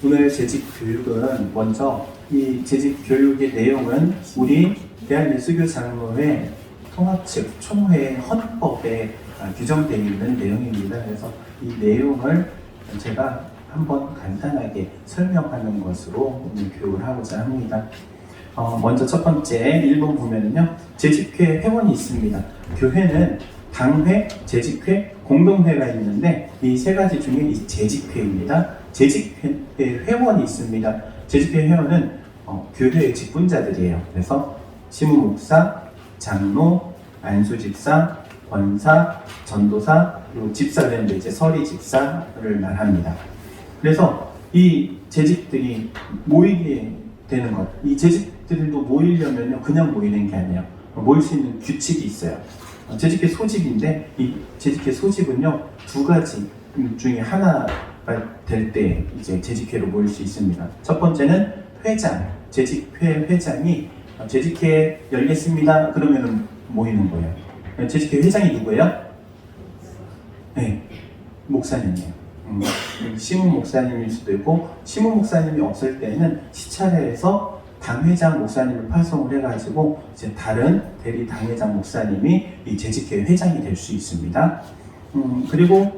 오늘 재직 교육은 먼저 이 재직 교육의 내용은 우리 대한예수교 장로회 통합측 총회 헌법에 규정되어 있는 내용입니다. 그래서 이 내용을 제가 한번 간단하게 설명하는 것으로 오늘 교육을 하고자 합니다. 먼저 첫 번째 1번 보면요, 재직회 회원이 있습니다. 교회는 당회, 재직회, 공동회가 있는데 이 세 가지 중에 이 재직회입니다. 재직회 회원이 있습니다. 재직회 회원은 교회의 직분자들이에요. 그래서 시무목사, 장로, 안수집사, 권사, 전도사, 그리고 집사는 이제 서리 집사를 말합니다. 그래서 이 재직들이 모이게 되는 것, 이 재직들도 모이려면요, 그냥 모이는 게 아니에요. 모일 수 있는 규칙이 있어요. 재직회 소집인데 이 재직회 소집은요, 두 가지 중에 하나가 될 때 이제 재직회로 모일 수 있습니다. 첫 번째는 회장, 재직회 회장이 재직회 열겠습니다. 그러면은 모이는 거예요. 재직회 회장이 누구예요? 네, 목사님이에요. 시무 목사님일 수도 있고, 시무 목사님이 없을 때는 시차례에서 당회장 목사님을 파송을 해가지고 이제 다른 대리 당회장 목사님이 이 재직회 회장이 될 수 있습니다. 그리고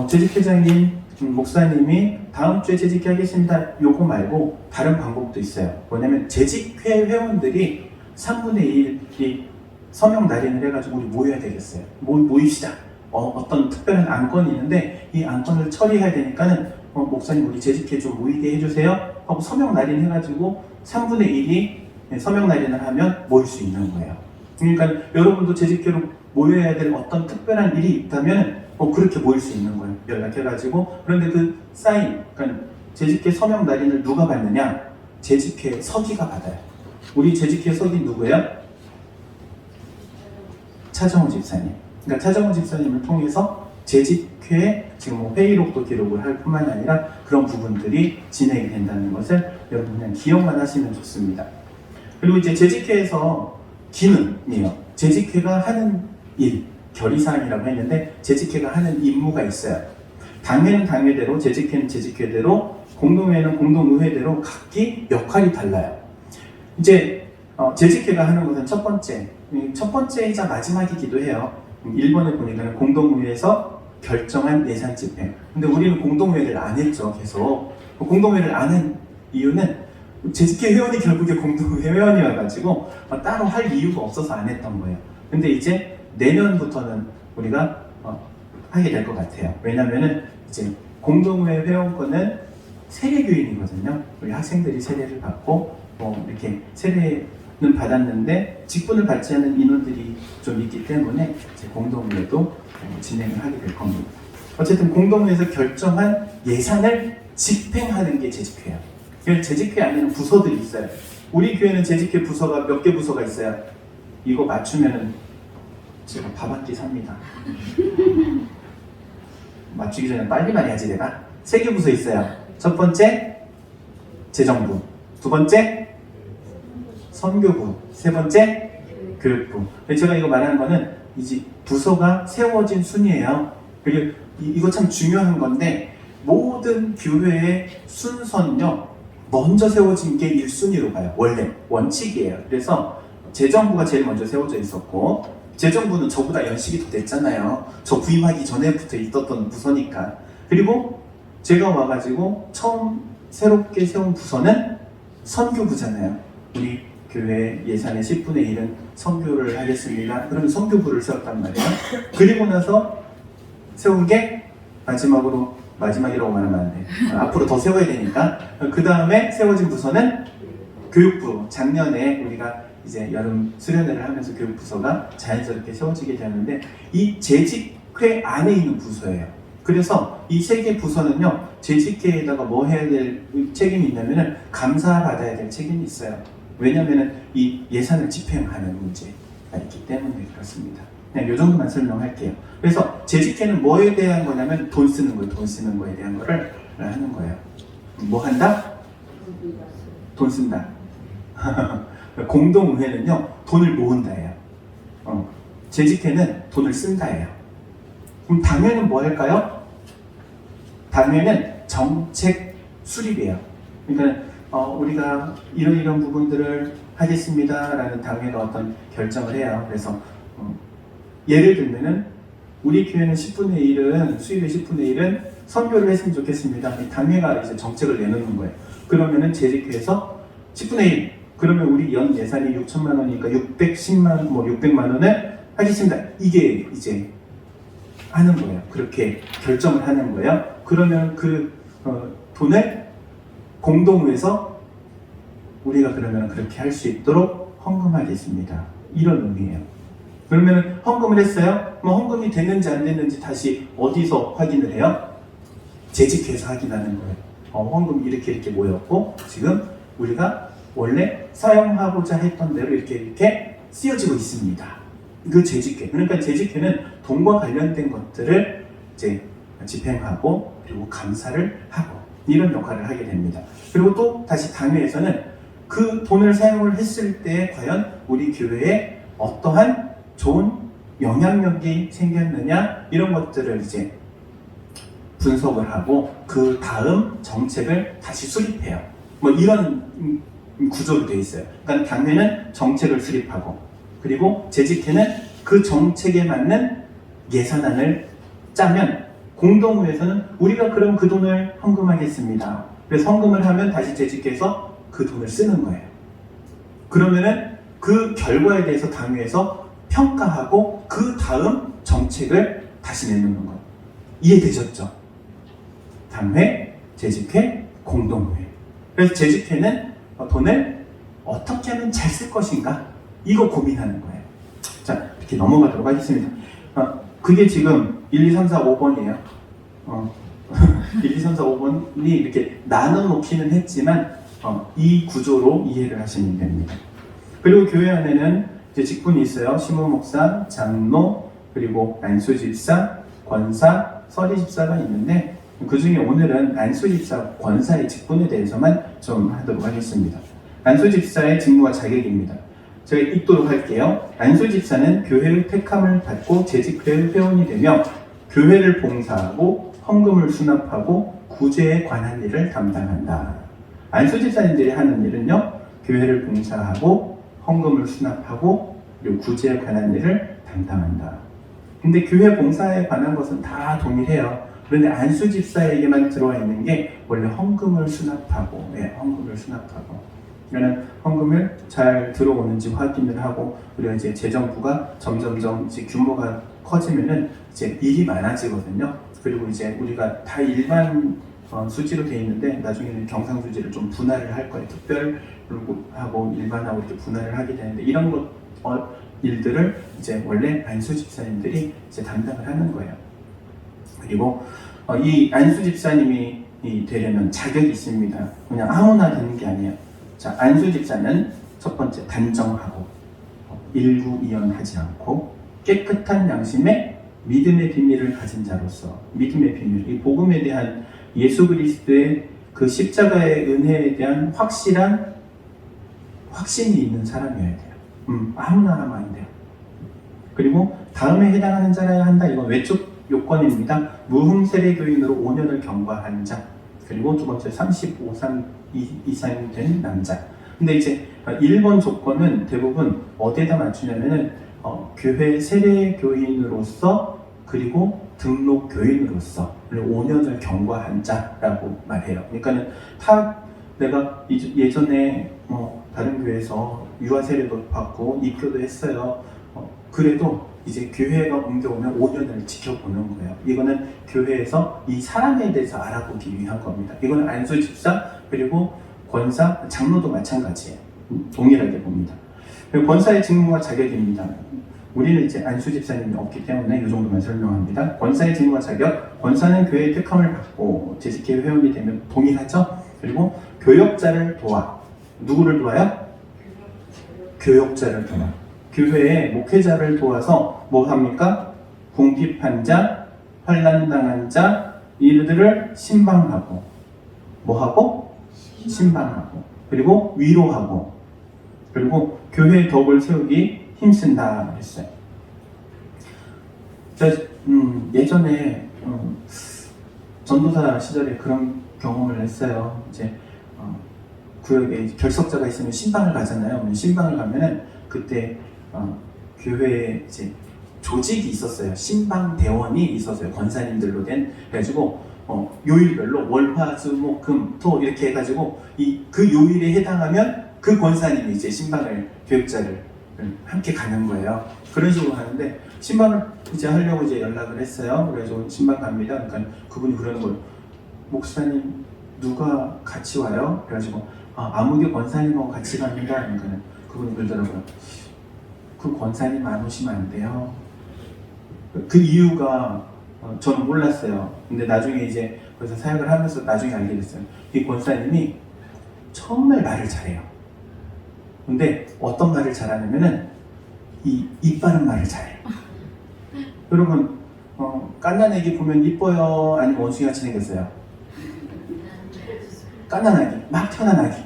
재직회장님 목사님이 다음 주에 재직회 하겠습니다. 요거 말고 다른 방법도 있어요. 뭐냐면 재직회 회원들이 3분의 1이 서명 날인을 해가지고 우리 모여야 되겠어요. 모입시다. 어떤 특별한 안건이 있는데 이 안건을 처리해야 되니까는 목사님 우리 재직회 좀 모이게 해주세요 하고 서명 날인 해가지고 3분의 1이 서명 날인을 하면 모일 수 있는 거예요. 그러니까 여러분도 재직회로 모여야 될 어떤 특별한 일이 있다면 그렇게 모일 수 있는 거예요. 연락해가지고. 그런데 그 사인, 그러니까 재직회 서명 날인을 누가 받느냐? 재직회 서기가 받아요. 우리 재직회 서기 누구예요? 차정우 집사님. 그러니까 차정우 집사님을 통해서 재직회에 지금 회의록도 기록을 할 뿐만 아니라 그런 부분들이 진행이 된다는 것을 여러분 그냥 기억만 하시면 좋습니다. 그리고 이제 재직회에서 기능이에요. 재직회가 하는 일, 결의사항이라고 했는데 재직회가 하는 임무가 있어요. 당회는 당회대로, 재직회는 재직회대로, 공동회는 공동의회대로 각기 역할이 달라요. 이제 재직회가 하는 것은 첫 번째이자 마지막이기도 해요. 1번에 보니까 공동의회에서 결정한 예산 집행. 근데 우리는 공동회의를 안 했죠, 계속. 공동회의를 안 한 이유는 재직회 회원이 결국에 공동회 회원이어가지고 따로 할 이유가 없어서 안 했던 거예요. 근데 이제 내년부터는 우리가 하게 될 것 같아요. 왜냐면은 이제 공동회 회원권은 세례교인이거든요. 우리 학생들이 세례를 받고 이렇게 세례는 받았는데 직분을 받지 않은 인원들이 좀 있기 때문에 이제 공동회도 진행을 하게 될 겁니다. 어쨌든 공동회에서 결정한 예산을 집행하는 게 재직회예요. 재직회 안에는 부서들이 있어요. 우리 교회는 재직회 부서가 몇 개 부서가 있어요. 이거 맞추면은 제가 밥 한 끼 삽니다. 맞추기 전에 빨리 말해야지 내가. 3개 부서 있어요. 첫 번째 재정부, 두 번째 선교부, 세 번째 교육부. 제가 이거 말하는 거는 이제 부서가 세워진 순이에요. 그리고 이거 참 중요한 건데 모든 교회의 순서는요, 먼저 세워진 게 1순위로 가요. 원래 원칙이에요. 그래서 재정부가 제일 먼저 세워져 있었고, 재정부는 저보다 연식이 더 됐잖아요. 저 부임하기 전에부터 있었던 부서니까. 그리고 제가 와가지고 처음 새롭게 세운 부서는 선교부잖아요. 우리 교회 예산의 10분의 1은 선교를 하겠습니다. 그러면 선교부를 세웠단 말이에요. 그리고 나서 세운 게 마지막이라고 말하면 안 돼. 앞으로 더 세워야 되니까. 그 다음에 세워진 부서는 교육부. 작년에 우리가 이제 여름 수련회를 하면서 교육부서가 자연스럽게 세워지게 되는데 이 재직회 안에 있는 부서예요. 그래서 이 3개 부서는요, 재직회에다가 뭐 해야 될 책임이 있냐면은 감사받아야 될 책임이 있어요. 왜냐면은 이 예산을 집행하는 문제가 있기 때문에 그렇습니다. 그냥 이 정도만 설명할게요. 그래서 재직회는 뭐에 대한 거냐면 돈 쓰는 거에 대한 거를 하는 거예요. 뭐 한다? 돈 쓴다. 공동의회는요, 돈을 모은다예요. 재직회는 돈을 쓴다예요. 그럼 당회는 뭐 할까요? 당회는 정책 수립이에요. 그러니까 우리가 이런 부분들을 하겠습니다라는 당회가 어떤 결정을 해요. 그래서 예를 들면은 우리 교회는 10분의 1은 수입의 10분의 1은 선교를 했으면 좋겠습니다. 이 당회가 이제 정책을 내놓는 거예요. 그러면은 재직회에서 10분의 1 그러면 우리 연 예산이 6천만 원이니까 610만 뭐 600만 원을 하겠습니다. 이게 이제 하는 거예요. 그렇게 결정을 하는 거예요. 그러면 그 돈을 공동회에서 우리가 그러면 그렇게 할 수 있도록 헌금하겠습니다. 이런 의미예요. 그러면 헌금을 했어요? 뭐 헌금이 됐는지 안 됐는지 다시 어디서 확인을 해요? 재직회에서 확인하는 거예요. 헌금이 이렇게 모였고 지금 우리가 원래 사용하고자 했던 대로 이렇게 쓰여지고 있습니다. 그 재직회. 그러니까 재직회는 돈과 관련된 것들을 이제 집행하고 그리고 감사를 하고 이런 역할을 하게 됩니다. 그리고 또 다시 당회에서는 그 돈을 사용을 했을 때 과연 우리 교회에 어떠한 좋은 영향력이 생겼느냐 이런 것들을 이제 분석을 하고 그 다음 정책을 다시 수립해요. 뭐 이런 구조로 되어 있어요. 그러니까 당회는 정책을 수립하고 그리고 재직회는 그 정책에 맞는 예산안을 짜면 공동회에서는 우리가 그럼 그 돈을 헌금하겠습니다. 그래서 헌금을 하면 다시 재직회에서 그 돈을 쓰는 거예요. 그러면은 그 결과에 대해서 당회에서 평가하고 그 다음 정책을 다시 내놓는 거예요. 이해되셨죠? 당회, 재직회, 공동회. 그래서 재직회는 돈을 어떻게 하면 잘 쓸 것인가? 이거 고민하는 거예요. 자, 이렇게 넘어가도록 하겠습니다. 그게 지금 1, 2, 3, 4, 5번이에요. 1, 2, 3, 4, 5번이 이렇게 나눠 놓기는 했지만 이 구조로 이해를 하시면 됩니다. 그리고 교회 안에는 이제 직분이 있어요. 시무목사, 장로, 그리고 안수집사, 권사, 서리집사가 있는데 그 중에 오늘은 안수집사, 권사의 직분에 대해서만 좀 하도록 하겠습니다. 안수집사의 직무와 자격입니다. 제가 읽도록 할게요. 안수집사는 교회의 택함을 받고 재직회의 회원이 되며 교회를 봉사하고 헌금을 수납하고 구제에 관한 일을 담당한다. 안수집사님들이 하는 일은요, 교회를 봉사하고 헌금을 수납하고 그리고 구제에 관한 일을 담당한다. 근데 교회 봉사에 관한 것은 다 동일해요. 그런데 안수집사에게만 들어와 있는 게 원래 헌금을 수납하고, 헌금을 수납하고, 그러니까 헌금을 잘 들어오는지 확인을 하고, 우리가 이제 재정부가 점점점 이제 규모가 커지면은 이제 일이 많아지거든요. 그리고 이제 우리가 다 일반 수지로 돼 있는데 나중에는 경상수지를 좀 분할을 할 거예요. 특별하고 일반하고 이렇게 분할을 하게 되는데 이런 일들을 이제 원래 안수집사님들이 이제 담당을 하는 거예요. 그리고 이 안수집사님이 되려면 자격이 있습니다. 그냥 아무나 되는 게 아니에요. 자, 안수집사는 첫 번째 단정하고 일구이연하지 않고 깨끗한 양심에 믿음의 비밀을 가진 자로서 믿음의 비밀, 이 복음에 대한 예수 그리스도의 그 십자가의 은혜에 대한 확실한 확신이 있는 사람이어야 돼요. 아무나 하면 안 돼요. 그리고 다음에 해당하는 자라야 한다. 이건 외적 요건입니다. 무흠 세례교인으로 5년을 경과한 자. 그리고 두 번째 35살 이상 된 남자. 근데 이제 1번 조건은 대부분 어디에다 맞추냐면은 교회 세례교인으로서 그리고 등록 교인으로서 5년을 경과한 자라고 말해요. 그러니까는 내가 예전에 다른 교회에서 유아 세례도 받고 입교도 했어요. 그래도 이제 교회가 옮겨오면 5년을 지켜보는 거예요. 이거는 교회에서 이 사람에 대해서 알아보기 위한 겁니다. 이거는 안수집사 그리고 권사, 장로도 마찬가지예요. 동일하게 봅니다. 그리고 권사의 직무와 자격입니다. 우리는 이제 안수집사님이 없기 때문에 이 정도만 설명합니다. 권사의 직무와 자격, 권사는 교회의 특함을 받고 재직회 회원이 되면 동일하죠. 그리고 교역자를 도와. 누구를 도와요? 교역자를 도와. 교회의 목회자를 도와서 뭐 합니까? 궁핍한 자, 환난당한 자, 이들을 신방하고 뭐 하고? 신방하고 그리고 위로하고 그리고 교회의 덕을 세우기 힘쓴다 했어요. 예전에 전도사 시절에 그런 경험을 했어요. 이제 구역에 결석자가 있으면 신방을 가잖아요. 신방을 가면은 그때 교회에 이제 조직이 있었어요. 신방 대원이 있었어요. 권사님들로 된. 그래가지고 요일별로 월화수목금토 이렇게 해가지고 그 요일에 해당하면 그 권사님이 이제 신방을 교육자를 함께 가는 거예요. 그런 식으로 하는데 신방을 이제 하려고 이제 연락을 했어요. 그래서 신방 갑니다. 그러니까 그분이 그러는 거예요. 목사님 누가 같이 와요? 그래가지고 아무개 권사님하고 같이 갑니다. 그러니까 그분이 그러더라고요. 그 권사님 안 오시면 안 돼요. 그 이유가 저는 몰랐어요. 근데 나중에 이제 거기서 사역을 하면서 나중에 알게 됐어요. 이 권사님이 정말 말을 잘해요. 근데 어떤 말을 잘하냐면은 이빠른 말을 잘해요. 여러분 깐난 애기 보면 이뻐요? 아니면 원숭이같이 생겼어요? 깐난 아기, 막 태어난 아기.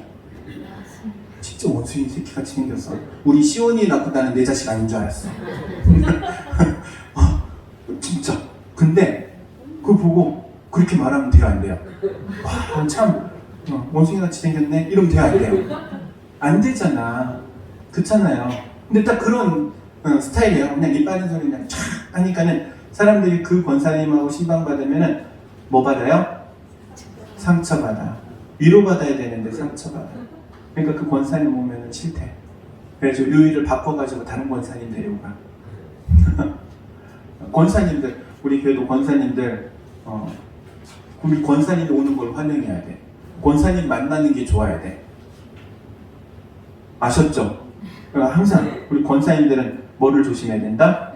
진짜 원숭이 새끼같이 생겼어. 우리 시온이 낳고 나는 내 자식 아닌 줄 알았어. 진짜. 근데 그거 보고 그렇게 말하면 돼요, 안 돼요? 와, 참 원숭이같이 생겼네? 이러면 돼요, 안 돼요? 안 되잖아. 그렇잖아요. 근데 딱 그런 스타일이에요. 그냥 입 빠른 소리 그냥 촥 하니까는 사람들이 그 권사님하고 신방 받으면은 뭐 받아요? 상처받아. 위로받아야 되는데 상처받아. 그러니까 그 권사님 오면은 싫대. 그래서 요일을 바꿔가지고 다른 권사님 데리고 가. 권사님들, 우리 교회도 권사님들, 우리 권사님이 오는 걸 환영해야 돼. 권사님 만나는 게 좋아야 돼. 아셨죠? 그러니까 항상 우리 권사님들은 뭐를 조심해야 된다?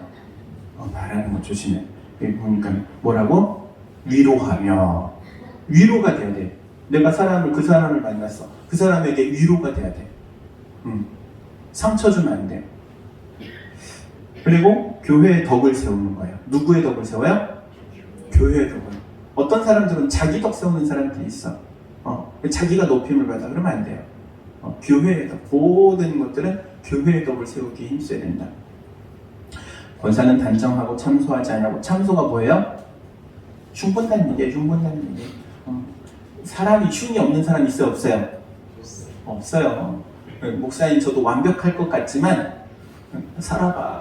말하는 거 조심해. 여기 보니까 뭐라고? 위로하며. 위로가 돼야 돼. 내가 그 사람을 만났어. 그 사람에게 위로가 돼야 돼. 상처 주면 안 돼. 그리고 교회의 덕을 세우는 거예요. 누구의 덕을 세워요? 교회의 덕을. 어떤 사람들은 자기 덕 세우는 사람들이 있어. 자기가 높임을 받아. 그러면 안 돼요. 교회의 덕. 모든 것들은 교회의 덕을 세우기에 힘써야 된다. 권사는 단정하고 참소하지 않고. 참소가 뭐예요? 흉본다는 얘기예요. 흉본다는 얘기. 사람이 흉이 없는 사람이 있어요? 없어요? 없어요. 목사님 저도 완벽할 것 같지만 살아봐.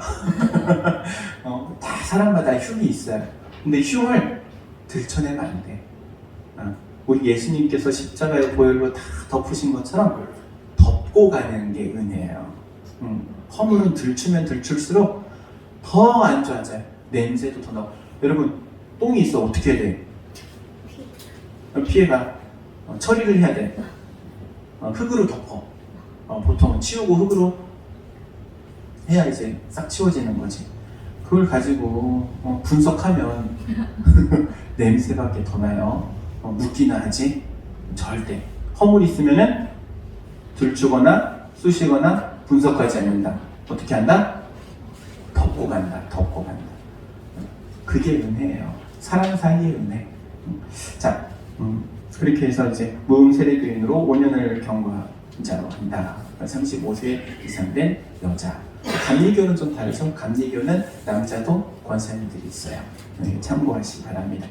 다 사람마다 흉이 있어요. 근데 흉을 들춰내면 안 돼. 우리 예수님께서 십자가의 보혈로 다 덮으신 것처럼 덮고 가는 게 은혜예요. 허물은 들추면 들출수록 더 안 좋아져요. 냄새도 더 나고. 여러분 똥이 있어 어떻게 해야 돼? 피해가 처리를 해야 돼. 흙으로 덮어. 보통 치우고 흙으로 해야 이제 싹 치워지는 거지. 그걸 가지고 분석하면 냄새밖에 더 나요. 묻기나 하지? 절대. 허물이 있으면은 들추거나 쑤시거나 분석하지 않는다. 어떻게 한다? 덮고 간다. 덮고 간다. 그게 은혜예요. 사람 사이의 은혜. 자, 그렇게 해서 이제 무음 세례교인으로 5년을 경과한 자로 한다. 35세 이상 된 여자. 감리교는 좀 다르죠. 감리교는 남자도 권사님들이 있어요. 참고하시기 바랍니다.